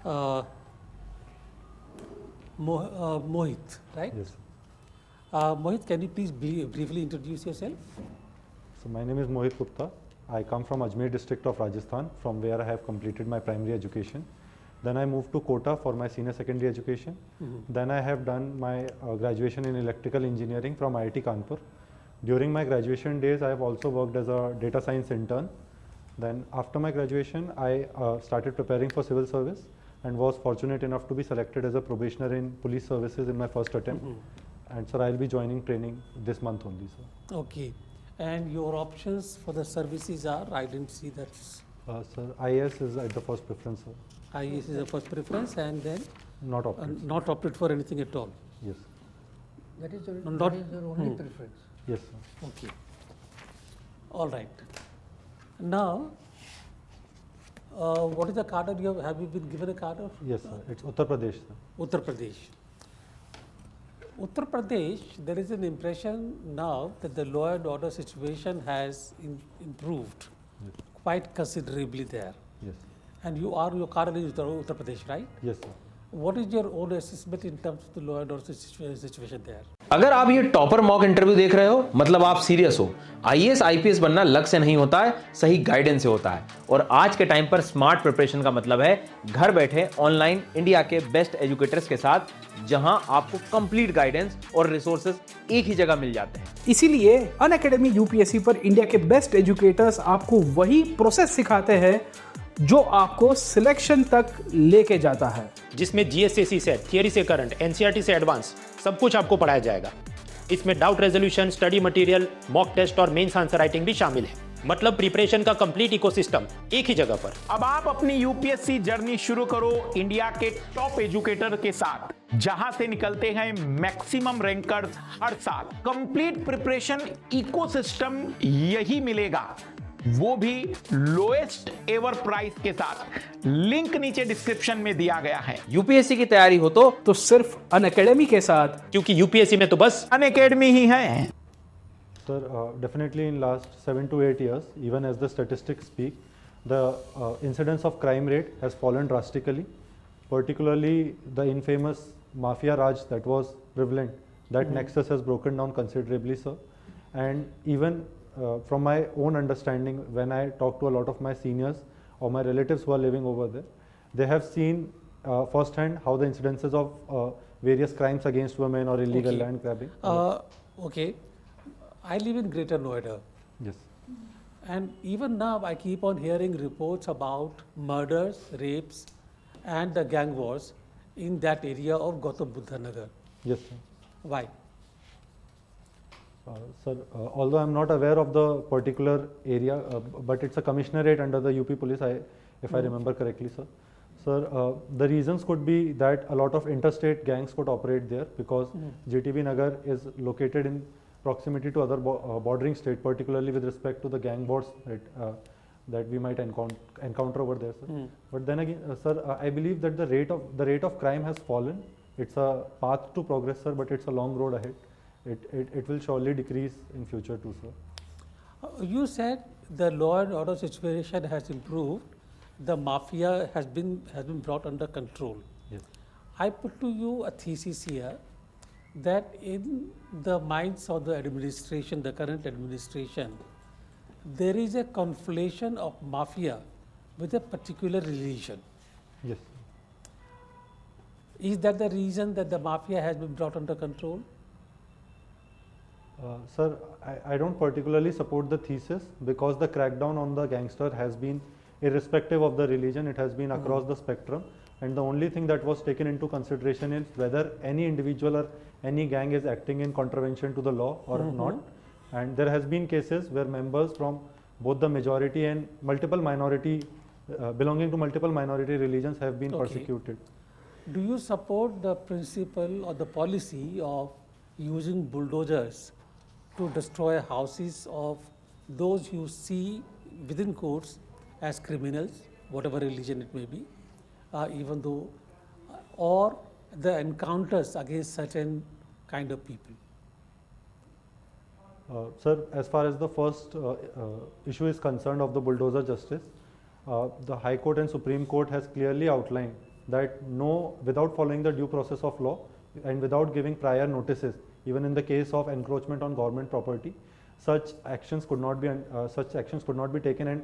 uh, Mohit, right? Yes. Mohit, can you please briefly introduce yourself? So my name is Mohit Gupta. I come from Ajmer district of Rajasthan, from where I have completed my primary education. Then I moved to Kota for my senior secondary education. Then I have done my graduation in electrical engineering from IIT Kanpur. During my graduation days, I have also worked as a data science intern. Then after my graduation, I started preparing for civil service and was fortunate enough to be selected as a probationer in police services in my first attempt. And sir, I'll be joining training this month only, sir. Okay. And your options for the services are, I didn't see that. Sir, IAS is at the first preference, sir. IAS is the first preference, and then Not opted. not opted for anything at all. Yes. That is your, Not- that is your only preference. Yes, sir. Okay. All right. Now, what is the cadre you have you been given a cadre? Yes, sir. It's Uttar Pradesh, sir. Uttar Pradesh. Uttar Pradesh, there is an impression now that the law and order situation has improved Yes. quite considerably there. Yes. And your cadre is Uttar Pradesh, right? Yes, sir. What is your own assessment in terms of the law and order situation there? अगर आप ये topper mock interview देख रहे हो मतलब आप serious हो। IAS IPS बनना लक से नहीं होता है, सही गाइडेंस से होता है। और आज के टाइम पर स्मार्ट प्रिपरेशन का मतलब है घर बैठे ऑनलाइन इंडिया के बेस्ट एजुकेटर्स के साथ, जहां आपको कंप्लीट गाइडेंस और रिसोर्सेज एक ही जगह मिल जाते हैं। इसीलिए अनअकैडमी यूपीएससी पर इंडिया के बेस्ट एजुकेटर्स आपको वही प्रोसेस सिखाते हैं जो आपको सिलेक्शन तक लेके जाता है, जिसमें जीएसएससी से थियरी से करंट, एनसीईआरटी से एडवांस सब कुछ आपको पढ़ाया जाएगा। इसमें doubt resolution, study material, mock test और मेंस आंसर राइटिंग भी शामिल है। मतलब प्रिपरेशन का कंप्लीट इकोसिस्टम एक ही जगह पर। अब आप अपनी यूपीएससी जर्नी शुरू करो इंडिया के टॉप एजुकेटर के साथ, जहां से निकलते हैं मैक्सिमम रैंकर्स हर साल। कंप्लीट प्रिपरेशन इकोसिस्टम यही मिलेगा, वो भी लोएस्ट एवर प्राइस के साथ। लिंक नीचे डिस्क्रिप्शन में दिया गया है। यूपीएससी की तैयारी हो तो सिर्फ अनअकैडमी के साथ, क्योंकि यूपीएससी में तो बस अनअकैडमी ही है। Sir, definitely in last 7 to 8 years, even as the statistics speak, the incidence of crime rate has fallen drastically. Particularly the infamous mafia raj that was prevalent, that nexus has broken down considerably, sir. And even from my own understanding, when I talk to a lot of my seniors or my relatives who are living over there, they have seen firsthand how the incidences of various crimes against women or illegal Okay. land grabbing. Okay. I live in Greater Noida. Yes. And even now, I keep on hearing reports about murders, rapes, and the gang wars in that area of Gautam Buddha Nagar. Yes, sir. Why? Sir, although I'm not aware of the particular area, but it's a commissionerate under the UP Police, if I remember correctly, sir. Sir, the reasons could be that a lot of interstate gangs could operate there because GTV Nagar is located in proximity to other bordering state, particularly with respect to the gang wars that we might encounter over there, sir. But then again, sir, I believe that the rate of crime has fallen. It's a path to progress, sir, but it's a long road ahead. It will surely decrease in future too, sir. You said the law and order situation has improved. The mafia has been brought under control. Yes. I put to you a thesis here that in the minds of the administration, the current administration, there is a conflation of mafia with a particular religion. Yes. Is that the reason that the mafia has been brought under control? Sir, I don't particularly support the thesis because the crackdown on the gangster has been irrespective of the religion. It has been across the spectrum, and the only thing that was taken into consideration is whether any individual or any gang is acting in contravention to the law or not. And there has been cases where members from both the majority and multiple minority belonging to multiple minority religions have been persecuted. Do you support the principle or the policy of using bulldozers to destroy houses of those you see within courts as criminals, whatever religion it may be, even though, or the encounters against certain kind of people? Sir, as far as the first issue is concerned of the bulldozer justice, the High Court and Supreme Court has clearly outlined that without following the due process of law and without giving prior notices, even in the case of encroachment on government property, such actions could not be taken, and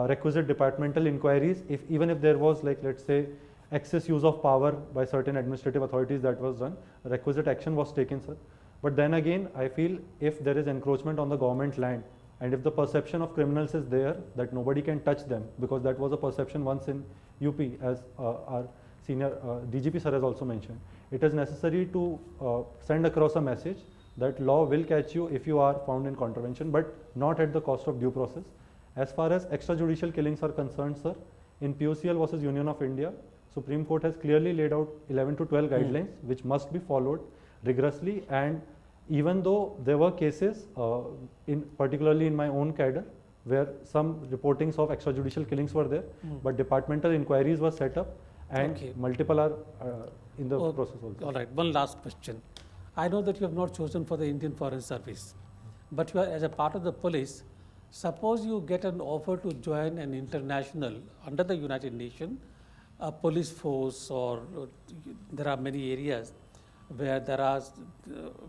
requisite departmental inquiries, even if there was, like, let's say, excess use of power by certain administrative authorities that was done, requisite action was taken, sir. But then again, I feel if there is encroachment on the government land, and if the perception of criminals is there that nobody can touch them, because that was a perception once in UP, as our senior DGP sir has also mentioned, it is necessary to send across a message that law will catch you if you are found in contravention, but not at the cost of due process. As far as extrajudicial killings are concerned, sir, in POCL versus Union of India, Supreme Court has clearly laid out 11 to 12 guidelines which must be followed rigorously. And even though there were cases, particularly in my own cadre, where some reportings of extrajudicial killings were there, but departmental inquiries were set up, and multiple are in the process also. All right, one last question. I know that you have not chosen for the Indian Foreign Service, but you are, as a part of the police, suppose you get an offer to join an international under the United Nations, a police force, or there are many areas where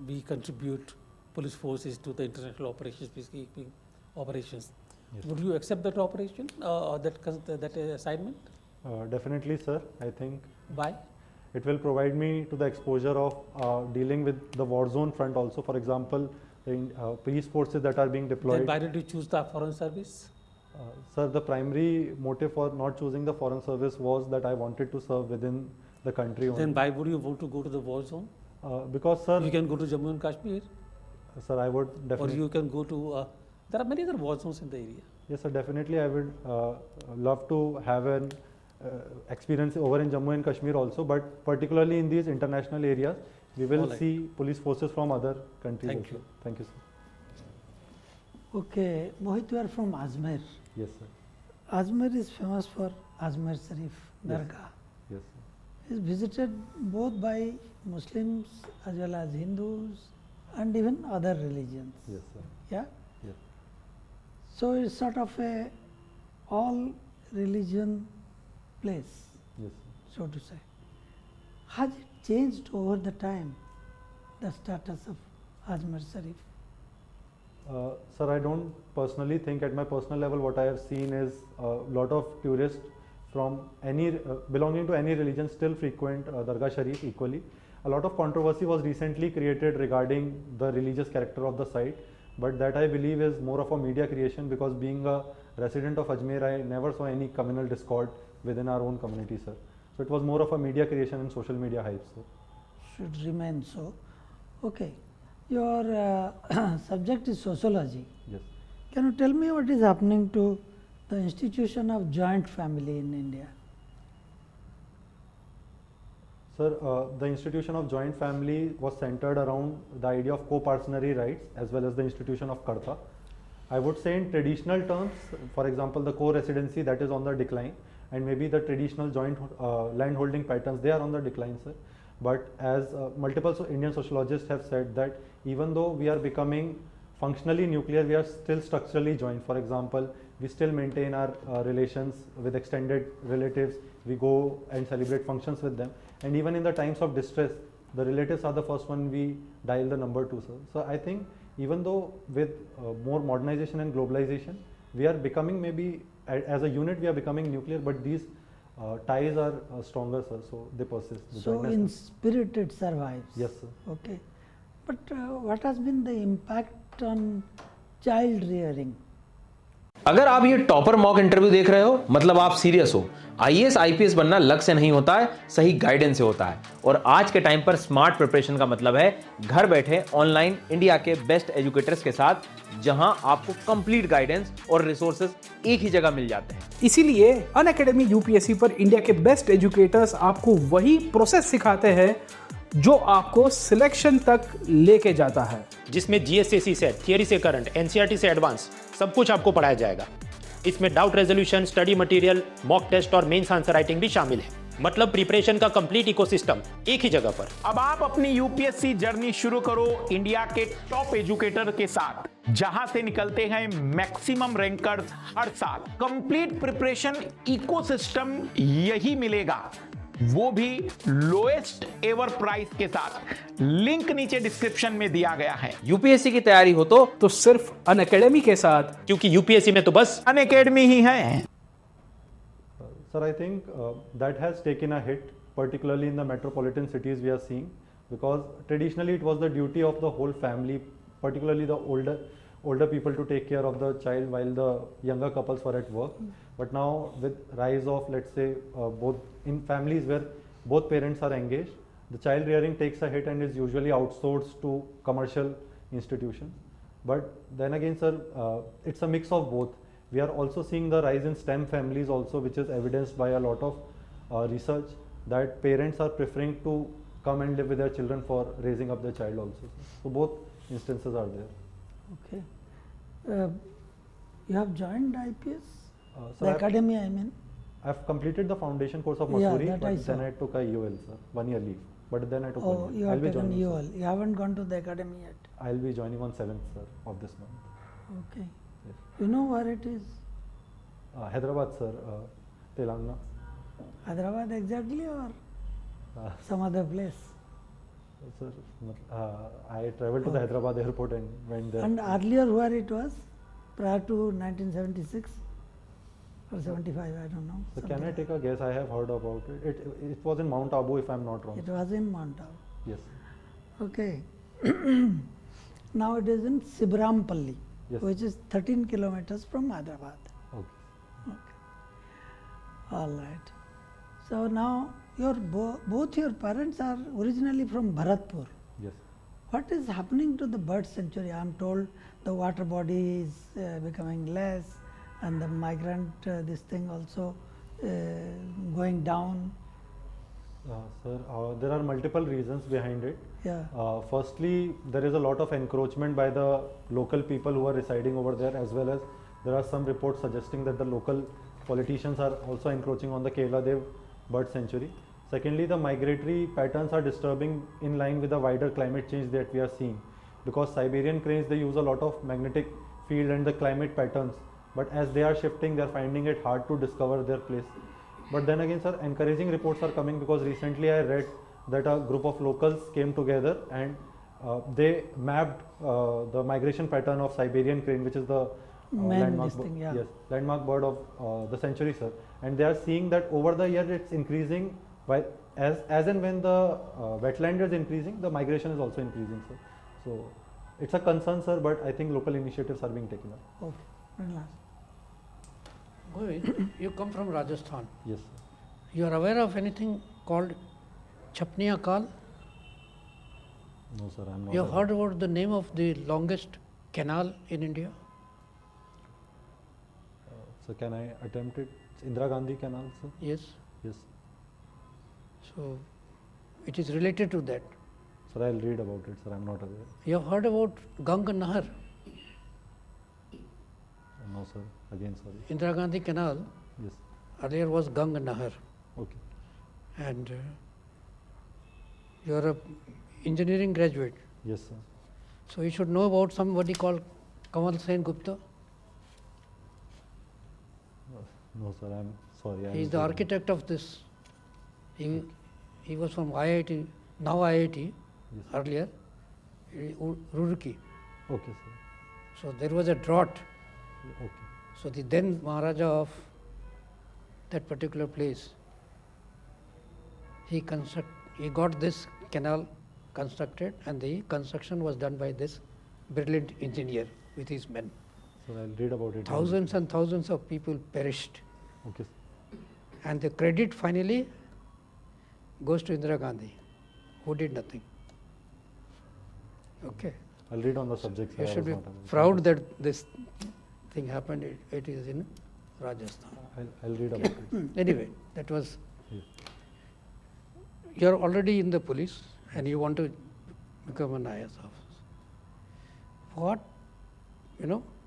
we contribute police forces to the international operations, peacekeeping operations. Yes. Would you accept that operation or that assignment? Definitely, sir. I think Why? it will provide me to the exposure of dealing with the war zone front also. For example, the police forces that are being deployed. Then why did you choose the Foreign Service? Sir, the primary motive for not choosing the foreign service was that I wanted to serve within the country only. Then why would you want to go to the war zone? Because, sir, You can go to Jammu and Kashmir, sir, I would or definitely. you can go to. There are many other war zones in the area. Yes, sir, definitely. I would love to have an experience over in Jammu and Kashmir also, but particularly in these international areas, we will All right. see police forces from other countries. Thank also. you. Thank you, sir. Okay, Mohit, you are from Ajmer. Yes, sir. Ajmer is famous for Ajmer Sharif Yes. Dargah. Yes, sir. Is visited both by Muslims as well as Hindus and even other religions. Yes, sir. Yeah. Yes. So it's sort of a all religion place, Yes, sir. so to say. Has it changed over the time, the status of Ajmer Sharif? Sir, I don't personally think, at my personal level, what I have seen is a lot of tourists from any belonging to any religion still frequent Dargah Sharif equally. A lot of controversy was recently created regarding the religious character of the site, but that I believe is more of a media creation, because being a resident of Ajmer, I never saw any communal discord within our own community, sir. So it was more of a media creation and social media hype, sir. Should remain so. Okay. Your subject is sociology. Yes. Can you tell me what is happening to the institution of joint family in India? Sir, the institution of joint family was centered around the idea of co-parcenary rights as well as the institution of Karta. I would say in traditional terms, for example, the co-residency, that is on the decline, and maybe the traditional joint land holding patterns, they are on the decline, sir. But as multiple Indian sociologists have said, that even though we are becoming functionally nuclear, we are still structurally joined. For example, we still maintain our relations with extended relatives. We go and celebrate functions with them. And even in the times of distress, the relatives are the first one we dial the number to, sir. So I think even though with more modernization and globalization, we are becoming, maybe as a unit, we are becoming nuclear, but these ties are stronger, sir, so they persist. The So jointness- in spirit it survives. Yes, sir. Okay. But what has been the impact on child rearing? अगर आप ये topper mock interview देख रहे हो, मतलब आप serious हो। IAS IPS बनना लक से नहीं होता है, सही गाइडेंस से होता है। और आज के टाइम पर स्मार्ट प्रिपरेशन का मतलब है घर बैठे ऑनलाइन इंडिया के बेस्ट एजुकेटर्स के साथ, जहां आपको कंप्लीट गाइडेंस और रिसोर्सेज एक ही जगह मिल जाते हैं। इसीलिए अनअकैडमी यूपीएससी पर इंडिया के बेस्ट एजुकेटर्स आपको वही प्रोसेस सिखाते हैं जो आपको सिलेक्शन तक लेके जाता है, जिसमें जीएस से थियरी से करंट, एनसीईआरटी से एडवांस सब कुछ आपको पढ़ाया जाएगा। इसमें doubt resolution, study material, mock test और मेंस आंसर राइटिंग भी शामिल है। मतलब प्रिपरेशन का कंप्लीट इकोसिस्टम एक ही जगह पर। अब आप अपनी यूपीएससी जर्नी शुरू करो इंडिया के टॉप एजुकेटर के साथ, जहां से निकलते हैं मैक्सिमम रैंकर्स हर साल। कंप्लीट प्रिपरेशन इकोसिस्टम यही मिलेगा। वो भी लोएस्ट एवर प्राइस के साथ। लिंक नीचे डिस्क्रिप्शन में दिया गया है। यूपीएससी की तैयारी हो तो सिर्फ अनअकैडमी के साथ, क्योंकि यूपीएससी में तो बस अनअकैडमी ही है। Sir, I think that has taken a hit, particularly in the metropolitan cities we are seeing, because traditionally it was the duty of the whole family, particularly the older people, to take care of the child while the younger couples were at work. But now with rise of, let's say, both in families where both parents are engaged, the child rearing takes a hit and is usually outsourced to commercial institutions. But then again, sir, it's a mix of both. We are also seeing the rise in STEM families also, which is evidenced by a lot of research that parents are preferring to come and live with their children for raising up their child also. So both instances are there. Okay. You have joined IPS? So The academy, I mean. I've completed the foundation course of Yeah, Mussoorie, that I but saw. then I took a UL, sir, 1 year leave. But then I took Oh, 1 year. you I'll have be taken joining, UL. sir. You haven't gone to the academy yet. I'll be joining on 7th, sir, of this month. Okay. Yes. You know where it is? Hyderabad, sir, Telangana. Hyderabad exactly, or Uh, some other place? Sir, I traveled to the Hyderabad airport and went there. And earlier where it was? Prior to 1976 or 75, I don't know. So can something I take a guess? I have heard about it. It was in Mount Abu, if I'm not wrong. It was in Mount Abu. Yes. Okay. Now it is in Sibrampalli, Yes. which is 13 kilometers from Hyderabad. Okay. All right. So now your both your parents are originally from Bharatpur. Yes. What is happening to the bird sanctuary? I am told the water body is becoming less, and the migrant this thing also going down. Sir, there are multiple reasons behind it. Yeah. Firstly, there is a lot of encroachment by the local people who are residing over there, as well as there are some reports suggesting that the local politicians are also encroaching on the Keladev bird sanctuary. Secondly, the migratory patterns are disturbing in line with the wider climate change that we are seeing, because Siberian cranes, they use a lot of magnetic field and the climate patterns, but as they are shifting, they are finding it hard to discover their place. But then again, sir, encouraging reports are coming, because recently I read that a group of locals came together and they mapped the migration pattern of Siberian crane, which is the Main landmark, this thing, yeah. yes, landmark bird of the century, sir. And they are seeing that over the year it's increasing, while as and when the wetland is increasing, the migration is also increasing, sir. So it's a concern, sir, but I think local initiatives are being taken up. Okay. Very nice. Mohit, you come from Rajasthan. Yes, sir. You are aware of anything called Chapniya Kal? No, sir, I'm not. You have aware. heard about the name of the longest canal in India? So can I attempt it? It's Indira Gandhi Canal, sir? Yes. Yes. So it is related to that. Sir, I'll read about it, sir. I'm not aware. You have heard about Ganga Nahar, No, sir. Again, sorry. Indira Gandhi Canal. Yes. Earlier was Ganga Nahar, Okay. and you are a engineering graduate, Yes, sir. so you should know about somebody called Kamal Sen Gupta. No, sir. I'm sorry. He is the architect of this. He was from IIT, now IIT, Yes. earlier Roorkee. Okay, sir. So there was a drought. Okay. So the then Maharaja of that particular place, he got this canal constructed, and the construction was done by this brilliant engineer with his men. So I'll read about it. Thousands and thousands of people perished, Okay. Sir. and the credit finally goes to Indira Gandhi, who did nothing. Okay. I'll read on the subject, sir. You I should was be not aware. proud that this thing happened. It is in Rajasthan. I'll read about it. Anyway, that was. Yes. You are already in the police and you want to become an IAS officer. What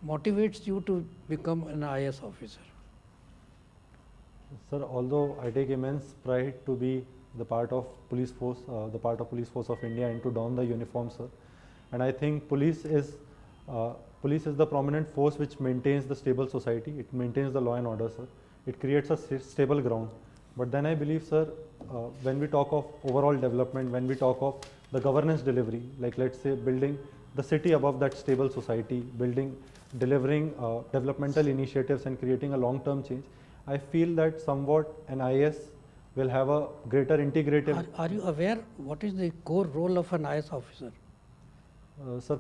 motivates you to become an IAS officer? Sir, although I take immense pride to be the part of police force, of India, and to don the uniform, sir. And I think police is the prominent force which maintains the stable society. It maintains the law and order, sir. It creates a stable ground. But then I believe, sir, when we talk of overall development, when we talk of the governance delivery, like let's say building the city above that stable society, delivering developmental initiatives and creating a long-term change, I feel that somewhat an IAS will have a greater integrative. Are you aware what is the core role of an IAS officer? Sir,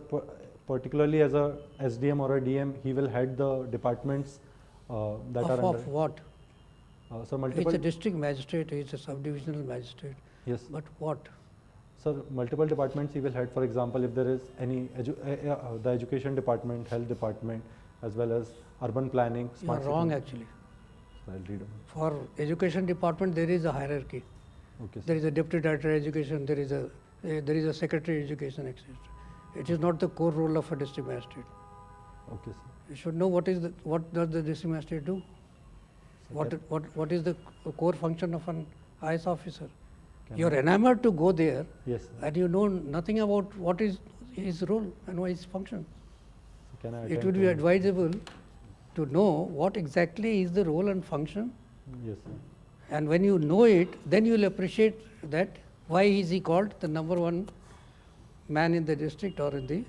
particularly as a SDM or a DM, he will head the departments that are under. Of what? So He multiple. is a district magistrate, he is a subdivisional magistrate. Yes. But what? Sir, multiple departments he will head. For example, if there is any the education department, health department, as well as urban planning. You are wrong actually. I'll read. For education department, there is a hierarchy. Okay, sir. There is a deputy director education, there is a secretary education, etc. It is not the core role of a district magistrate. Okay, sir. You should know what does the district magistrate do? What is the core function of an IAS officer? You are enamored to go there, Yes, sir. and you know nothing about what is his role and what is his function. So can I It attend would to be advisable to know what exactly is the role and function, Yes, sir. and when you know it, then you will appreciate that why is he called the number one man in the district or in the.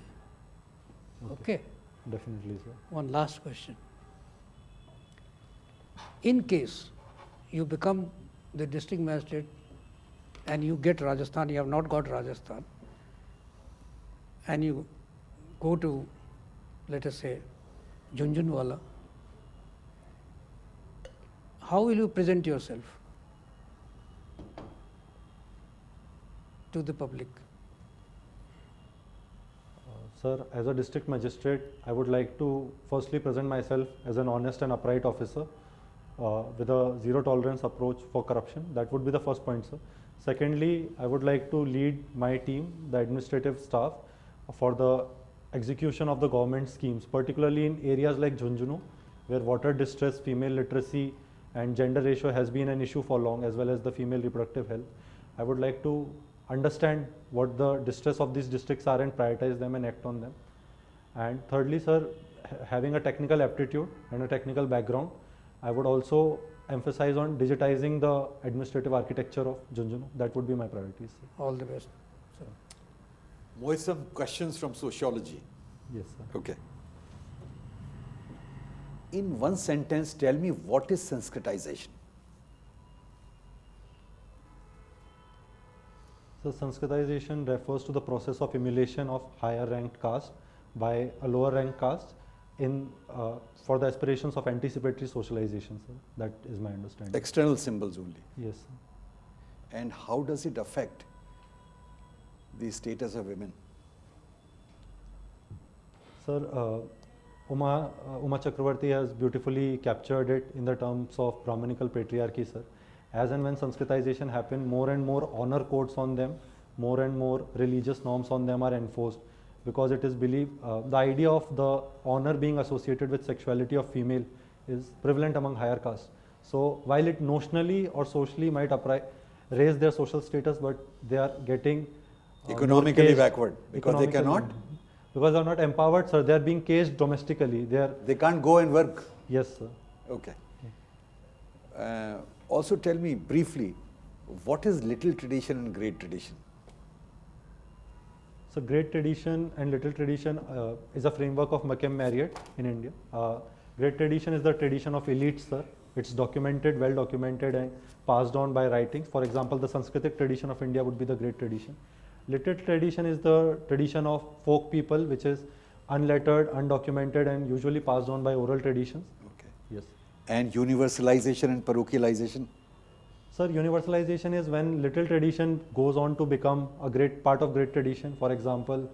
Okay. Definitely, sir. One last question. In case you become the district magistrate and you get Rajasthan, you have not got Rajasthan, and you go to, let us say, Jhunjhunwala, how will you present yourself to the public? Sir, as a district magistrate, I would like to firstly present myself as an honest and upright officer with a zero tolerance approach for corruption. That would be the first point, sir. Secondly, I would like to lead my team, the administrative staff, for the execution of the government schemes, particularly in areas like Jhunjhunu, where water distress, female literacy, and gender ratio has been an issue for long, as well as the female reproductive health. I would like to understand what the distress of these districts are and prioritize them and act on them. And thirdly, sir, having a technical aptitude and a technical background, I would also emphasize on digitizing the administrative architecture of Jhunjhunu. That would be my priorities, sir. All the best. Mohit, some questions from sociology. Yes, sir. Okay. In one sentence, tell me what is Sanskritization? So Sanskritization refers to the process of emulation of higher ranked caste by a lower ranked caste in for the aspirations of anticipatory socialization, sir. That is my understanding. External symbols only. Yes, sir. And how does it affect the status of women? Sir, Uma Chakravarti has beautifully captured it in the terms of Brahmanical patriarchy, sir. As and when Sanskritization happened, more and more honor codes on them, more and more religious norms on them are enforced, because it is believed, the idea of the honor being associated with sexuality of female is prevalent among higher castes. So while it notionally or socially might raise their social status, but they are getting Economically backward, because they cannot? Because they are not empowered, sir. They are being caged domestically. They can't go and work. Yes, sir. Okay. Also tell me briefly, what is little tradition and great tradition? So great tradition and little tradition is a framework of McCam Marriott in India. Great tradition is the tradition of elites, sir. It's documented, well documented, and passed on by writings. For example, the Sanskritic tradition of India would be the great tradition. Little tradition is the tradition of folk people, which is unlettered, undocumented, and usually passed on by oral traditions. Okay. Yes. And universalization and parochialization? Sir, universalization is when little tradition goes on to become a great part of great tradition. For example,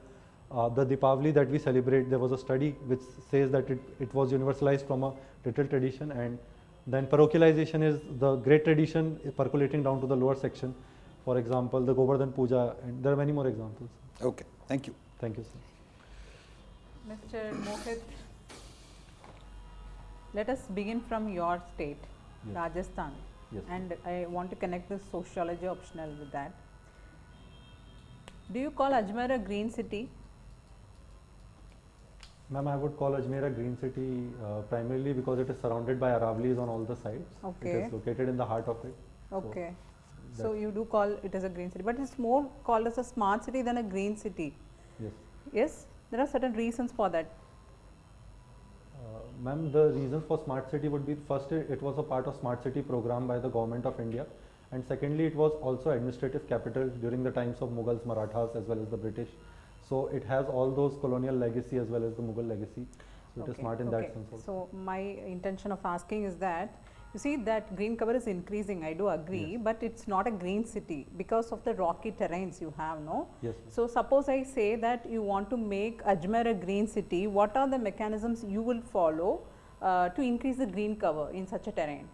the Deepavali that we celebrate, there was a study which says that it was universalized from a little tradition, and then parochialization is the great tradition percolating down to the lower section. For example, the Govardhan Puja, and there are many more examples. Okay, thank you. Thank you, sir. Mr. Mohit, let us begin from your state, Yes. Rajasthan. Yes. And I want to connect the sociology optional with that. Do you call Ajmer a green city? Ma'am, I would call Ajmer a green city primarily because it is surrounded by Aravlis on all the sides. Okay. It is located in the heart of it. Okay. So you do call it as a green city, but it's more called as a smart city than a green city. Yes. Yes, there are certain reasons for that. Ma'am, the reason for smart city would be, first, it was a part of smart city program by the government of India, and secondly, it was also administrative capital during the times of Mughals, Marathas, as well as the British. So it has all those colonial legacy as well as the Mughal legacy. So it is smart in that sense also. So my intention of asking is that, you see that green cover is increasing, I do agree, Yes. but it's not a green city because of the rocky terrains you have, no? Yes. So suppose I say that you want to make Ajmer a green city, what are the mechanisms you will follow to increase the green cover in such a terrain?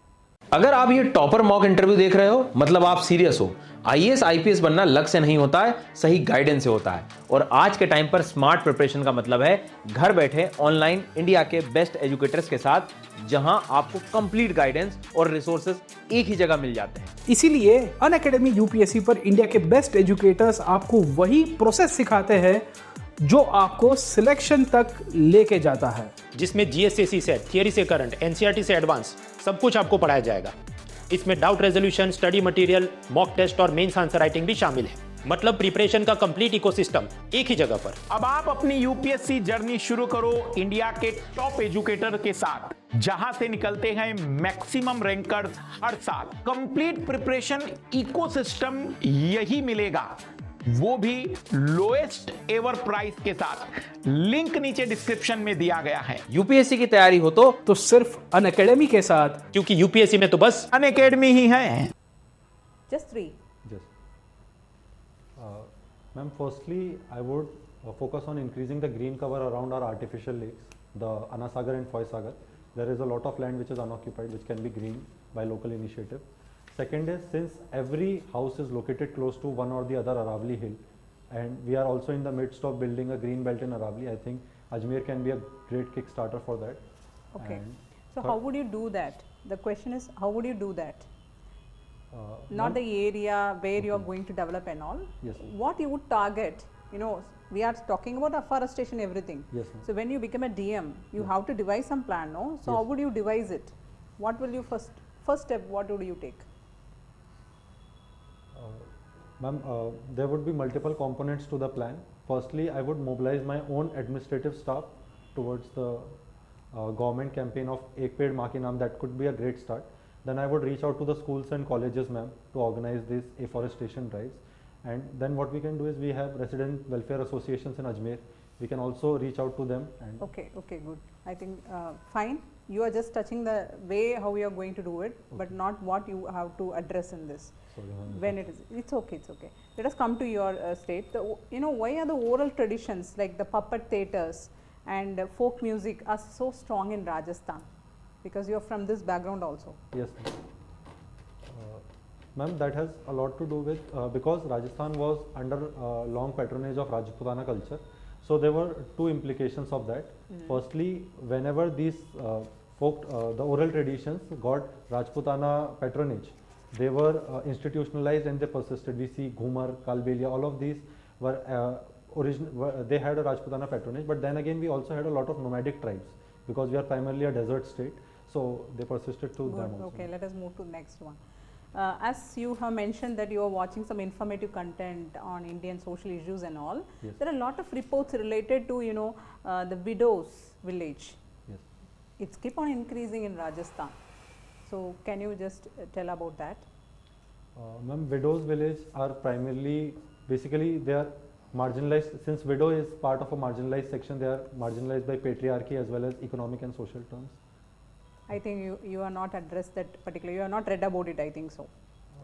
अगर आप ये topper mock interview देख रहे हो, मतलब आप serious हो। IAS IPS बनना लक से नहीं होता है, सही गाइडेंस से होता है। और आज के टाइम पर स्मार्ट प्रिपरेशन का मतलब है घर बैठे ऑनलाइन इंडिया के बेस्ट एजुकेटर्स के साथ, जहां आपको कंप्लीट गाइडेंस और रिसोर्सेज एक ही जगह मिल जाते हैं। इसीलिए अनअकैडमी यूपीएससी पर इंडिया के बेस्ट एजुकेटर्स आपको वही प्रोसेस सिखाते हैं जो आपको सिलेक्शन तक लेके जाता है, जिसमें जीएस से सीसेट, थियरी से करंट, एनसीईआरटी से एडवांस सब कुछ आपको पढ़ाया जाएगा। इसमें doubt resolution, study material, mock test और मेंस आंसर राइटिंग भी शामिल है। मतलब प्रिपरेशन का कंप्लीट इकोसिस्टम एक ही जगह पर। अब आप अपनी यूपीएससी जर्नी शुरू करो इंडिया के टॉप एजुकेटर के साथ, जहां से निकलते हैं मैक्सिमम रैंकर्स हर साल। कंप्लीट प्रिपरेशन इकोसिस्टम यही मिलेगा, वो भी लोएस्ट एवर प्राइस के साथ। लिंक नीचे डिस्क्रिप्शन में दिया गया है। यूपीएससी की तैयारी हो तो सिर्फ अनअकैडमी के साथ, क्योंकि यूपीएससी में तो बस अनअकैडमी ही है। Just 3. Yes. Ma'am, firstly, I would focus on increasing the green cover around our artificial lakes, the Anasagar and Foy Sagar. There is a lot of land which is unoccupied, which can be green by local initiative. Second is, since every house is located close to one or the other Aravali hill, and we are also in the midst of building a green belt in Aravali, I think Ajmer can be a great kickstarter for that. Okay. And So third- how would you do that? The question is, how would you do that? Not ma'am, the area where you are going to develop and all. Yes, ma'am. What you would target? You know, we are talking about afforestation, everything. Yes, ma'am. So when you become a DM, you have to devise some plan, no? So how Yes. would you devise it? What will you first step? What would you take? Ma'am, there would be multiple components to the plan. Firstly, I would mobilize my own administrative staff towards the government campaign of Ek Ped Maa Ki Naam. That could be a great start. Then I would reach out to the schools and colleges, ma'am, to organize these afforestation drives. And then what we can do is, we have resident welfare associations in Ajmer. We can also reach out to them. And Okay, good. I think fine. You are just touching the way how you are going to do it, but not what you have to address in this. Sorry, ma'am. When it's okay. Let us come to your state. Why are the oral traditions like the puppet theatres and folk music are so strong in Rajasthan? Because you are from this background also. Yes, ma'am. Ma'am, that has a lot to do with, because Rajasthan was under long patronage of Rajputana culture. So there were two implications of that. Firstly, whenever these the oral traditions got Rajputana patronage, they were institutionalized and they persisted. We see Ghumar, Kalbelia, all of these were they had a Rajputana patronage, but then again we also had a lot of nomadic tribes, because we are primarily a desert state, so they persisted to them also. Okay, let us move to the next one. As you have mentioned that you are watching some informative content on Indian social issues and all, Yes. there are a lot of reports related to the widows village. Yes. It's keep on increasing in Rajasthan. So can you just tell about that? Ma'am, widows village are primarily, basically they are marginalized. Since widow is part of a marginalized section, they are marginalized by patriarchy as well as economic and social terms. I think you are not addressed that particularly, you are not read about it, I think so.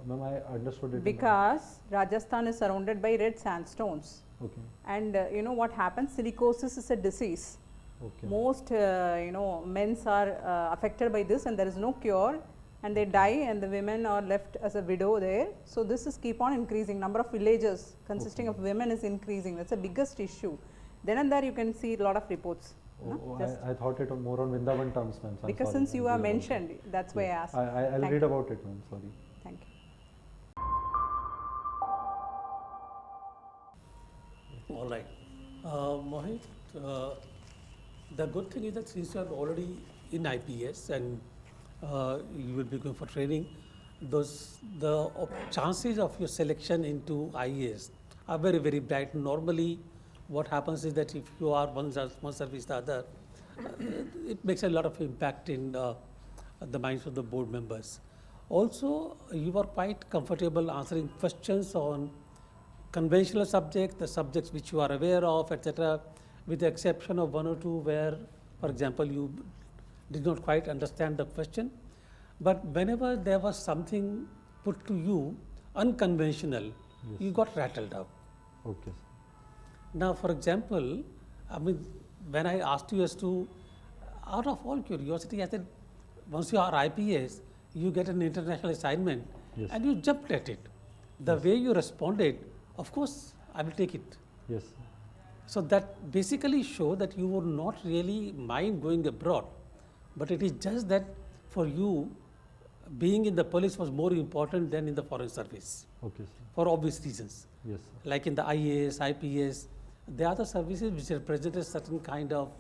Ma'am, I understood it. Because Rajasthan is surrounded by red sandstones. Okay. And you know what happens, silicosis is a disease. Okay. Most men are affected by this and there is no cure, and they die and the women are left as a widow there. So this is keep on increasing, number of villages consisting of women is increasing. That's the biggest issue. Then and there you can see a lot of reports. I thought it was more on Vrindavan terms, ma'am. So I'm Because sorry, since you I'll are read about mentioned, it. that's why I asked. I'll Thank read you. about it, ma'am. Sorry. Thank you. All right. Mohit, the good thing is that since you are already in IPS and you will be going for training, the chances of your selection into IAS are very, very bright. Normally, what happens is that if you are one service the other, it makes a lot of impact in the minds of the board members. Also, you are quite comfortable answering questions on conventional subjects, the subjects which you are aware of, etc., with the exception of one or two where, for example, you did not quite understand the question. But whenever there was something put to you unconventional, you got rattled up. Okay, sir. Now, for example, I mean, when I asked you as to, out of all curiosity, I said, once you are IPS, you get an international assignment, Yes. and you jumped at it. The way you responded, of course, I will take it. Yes, sir. So that basically show that you would not really mind going abroad, but it is just that for you, being in the police was more important than in the foreign service, Okay, sir. for obvious reasons. Yes, sir. Like in the IAS, IPS, there are the services which represent a certain kind of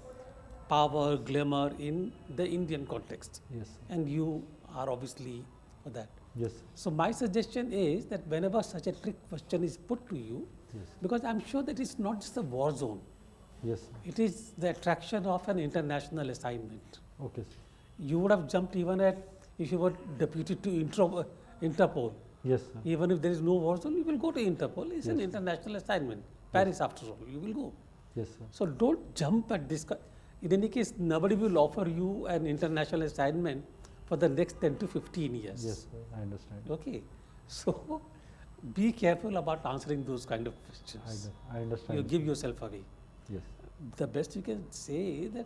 power, glamour in the Indian context. Yes, sir. And you are obviously for that. Yes, sir. So my suggestion is that whenever such a trick question is put to you, Yes. because I'm sure that it's not just a war zone, Yes, sir. it is the attraction of an international assignment. Okay, sir. You would have jumped even at, if you were deputed to Interpol, Yes, sir. even if there is no war zone, you will go to Interpol. It's an Yes. international assignment. Paris, after all, you will go. Yes, sir. So don't jump at this. In any case, nobody will offer you an international assignment for the next 10 to 15 years. Yes, sir. I understand. Okay. So be careful about answering those kind of questions. I understand. You give yourself away. Yes. The best you can say that,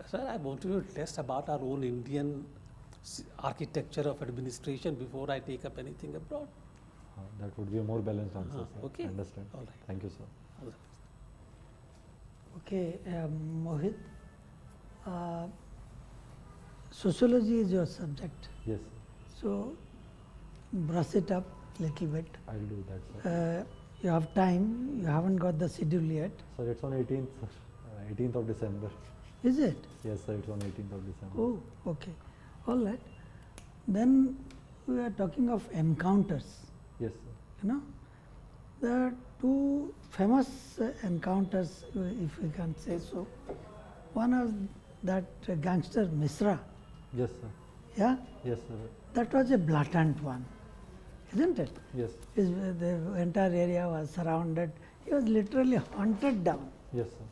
sir, I want you to test about our own Indian architecture of administration before I take up anything abroad. That would be a more balanced answer, sir. Okay. I understand. All right. Thank you, sir. All the best. Okay, Mohit, sociology is your subject, Yes, so brush it up little bit. I'll do that, sir. You have time, you haven't got the schedule yet, Sir, it's on 18th, 18th of December. is it? Yes, sir, it's on 18th of December. Oh, okay, all right. Then we are talking of encounters, Yes, sir. you know. There are two famous encounters, if we can say so. One is that gangster Misra, Yes, sir. yeah, Yes, sir. that was a blatant one, isn't it? Yes. The entire area was surrounded. He was literally hunted down. Yes, sir.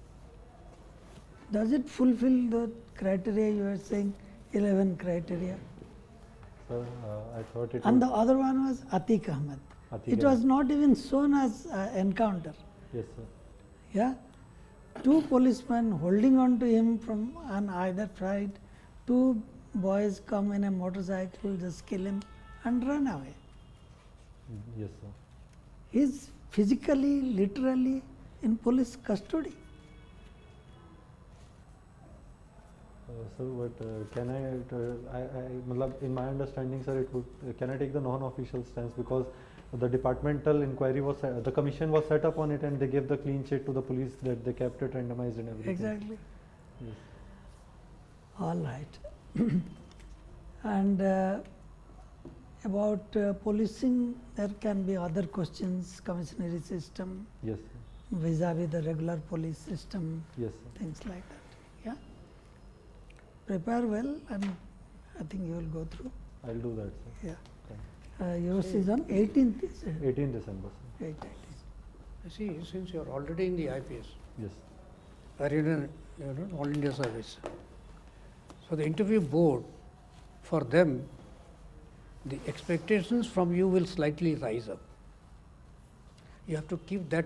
Does it fulfill the criteria you were saying, 11 criteria? Sir, I thought it And the would. other one was Atiq Ahmed. Atiq It was not even shown as encounter. Yes, sir. Yeah, two policemen holding on to him from on either side. Two boys come in a motorcycle, just kill him and run away. Yes, sir. He's physically, literally in police custody. Sir, but can in my understanding, sir, it would, can I take the non-official stance, because the departmental inquiry was, the commission was set up on it and they gave the clean sheet to the police that they kept it randomized and everything. Exactly. Yes. All right. And about policing, there can be other questions, commissionary system, Yes, sir. vis-a-vis the regular police system, Yes, sir. things like that. Yeah. Prepare well, and I think you will go through. I'll do that, sir. Yeah. Thank Yours is on 18th. Is it? 18 December, sir. 18th. See, since you are already in the IPS, Yes. or in All India Service, so the interview board, for them, the expectations from you will slightly rise up. You have to keep that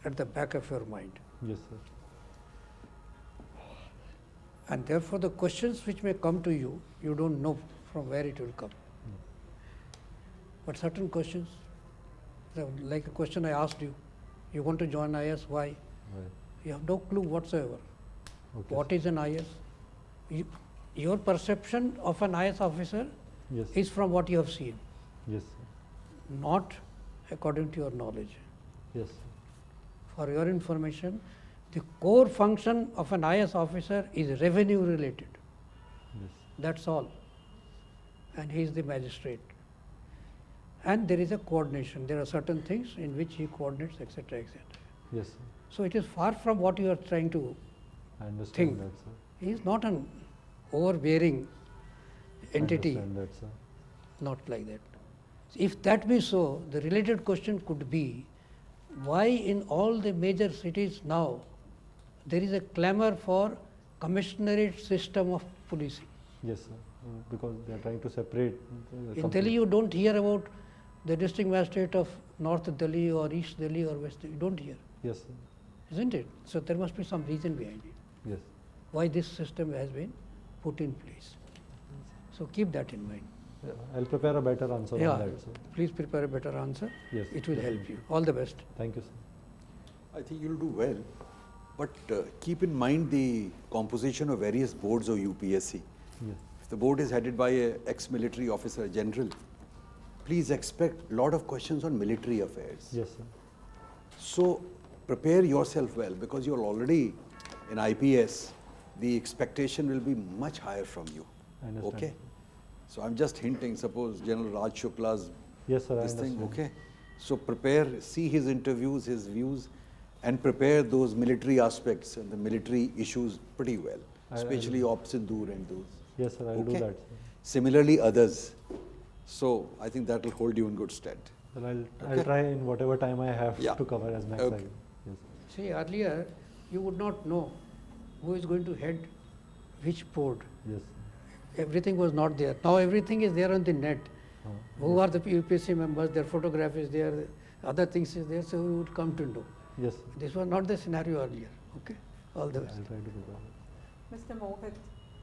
at the back of your mind. Yes, sir. And therefore, the questions which may come to you, you don't know from where it will come. But certain questions, like a question I asked you, you want to join IAS, why? Right. You have no clue whatsoever. Okay. What is an IAS? Your perception of an IAS officer Yes. is from what you have seen, Yes, sir. not according to your knowledge. Yes, sir. For your information, the core function of an IAS officer is revenue related. Yes. That's all. And he is the magistrate. and there is a coordination. There are certain things in which he coordinates, etc., etc. Yes, sir. So it is far from what you are trying to I understand think. that, sir. He is not an overbearing entity, I understand that, sir. not like that. If that be so, the related question could be, why in all the major cities now there is a clamor for commissionerate system of policing? Yes, sir. Because they are trying to separate. In Delhi, you don't hear about the district magistrate of North Delhi or East Delhi or West Delhi. You don't hear, Yes, sir. isn't it? So there must be some reason behind it, Yes. why this system has been put in place. So keep that in mind. Yeah, I'll prepare a better answer Yeah, on that, sir. please prepare a better answer. Yes. It will help you. All the best. Thank you, sir. I think you'll do well, but keep in mind the composition of various boards of UPSC. Yes. If the board is headed by an ex-military officer general, please expect a lot of questions on military affairs. Yes, sir. So prepare yourself well, because you're already in IPS. The expectation will be much higher from you. I understand. Okay. So I'm just hinting. Suppose General Raj Shukla's Yes, sir. I this thing. understand. Okay. So prepare, see his interviews, his views, and prepare those military aspects and the military issues pretty well, especially Op Sindoor and those. Yes, sir. I'll do Okay. that, sir. Similarly, others. So I think that will hold you in good stead. Well, I'll Okay. try in whatever time I have Yeah. to cover as max. Okay. I can. Yes, sir. See, earlier you would not know who is going to head which board. Yes. Everything was not there. Now everything is there on the net. Who are the UPSC members, their photograph is there, other things is there, so we would come to know. Yes, sir. This was not the scenario earlier. Okay, all the best. I'll try to prepare. Mr. Mohit,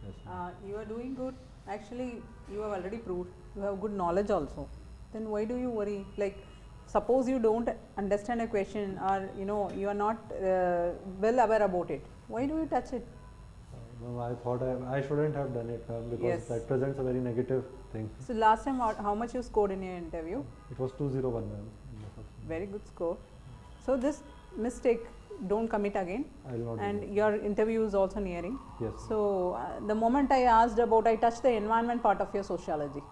Yes, sir. you are doing good. Actually, you have already proved you have good knowledge also. Then why do you worry? Like, suppose you don't understand a question, or you are not well aware about it. Why do you touch it? No, I thought I shouldn't have done it, ma'am, because Yes. that presents a very negative thing. So last time, how much you scored in your interview? It was 201, ma'am. Very good score. So this mistake, don't commit again. I will not do And that. your interview is also nearing. Yes. So the moment I asked about, I touched the environment part of your sociology.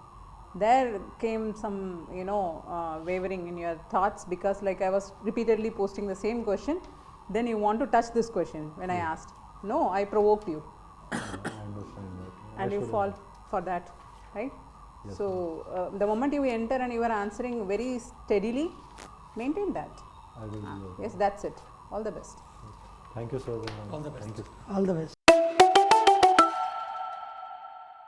There came some, wavering in your thoughts, because like I was repeatedly posting the same question. Then you want to touch this question when I asked. No, I provoked you. I understand that. And I you shouldn't. fall for that, right? Yes, So the moment you enter and you are answering very steadily, maintain that. I will do that. Yes, that's it. All the best. Thank you, sir. All the best. Thank you. All the best.